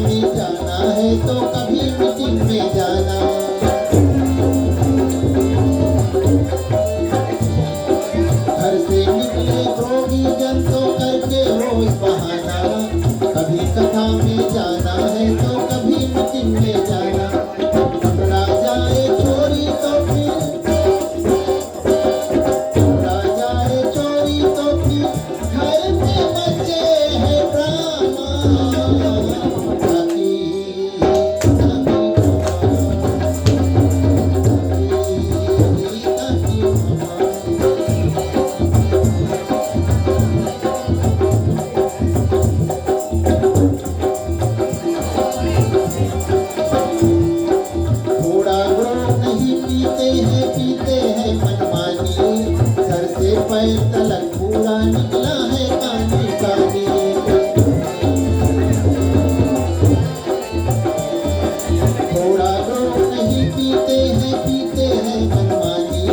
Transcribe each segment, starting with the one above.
में जाना है तो कभी मीटिंग में जाना। घर से निकले प्रोगी जन तो करके रोज बहाना, कभी कथा में जाना है तो कभी मीटिंग में जाना। पकड़ा जाए चोरी तो फिर पकड़ा जाए चोरी तो फिर घर में बच्चे हैं ड्रामा। पैर तलक पूरा निकला है कानी कानी। थोड़ा लोग नहीं पीते हैं मनमानी।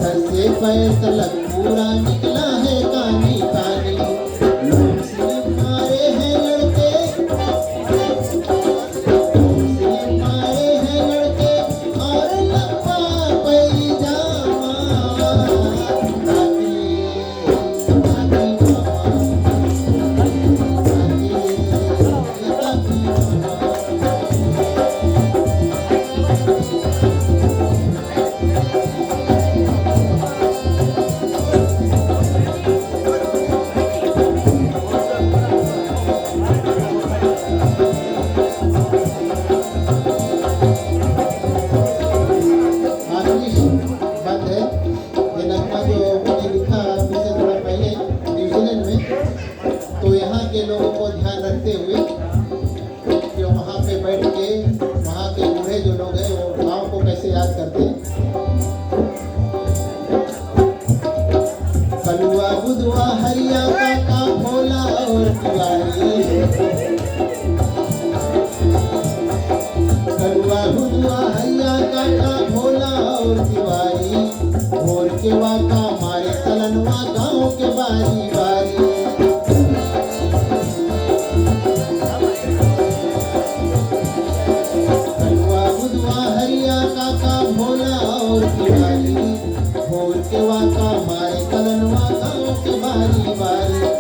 सर से पैर तलक पूरा निकला है कानी कानी। लोग सिर्फ मारे हैं लड़के, सिर्फ मारे हैं लड़के और लंबा पैजामा। लोगों को ध्यान रखते हुए कि वहाँ पे बैठ के वहाँ के बूढ़े जो लोग हैं वो गाँव को कैसे याद करते हैं। कलुआ बुधवा हरिया काका भोला और तिवारी। कलुआ बुधवा हरिया काका भोला और तिवारी। भोर के वाका मारे तलनवा गाँव के बारी बारी। भोला और तिवारी। भोर के वाका मारे तलनवा गाँव के बारी बारी।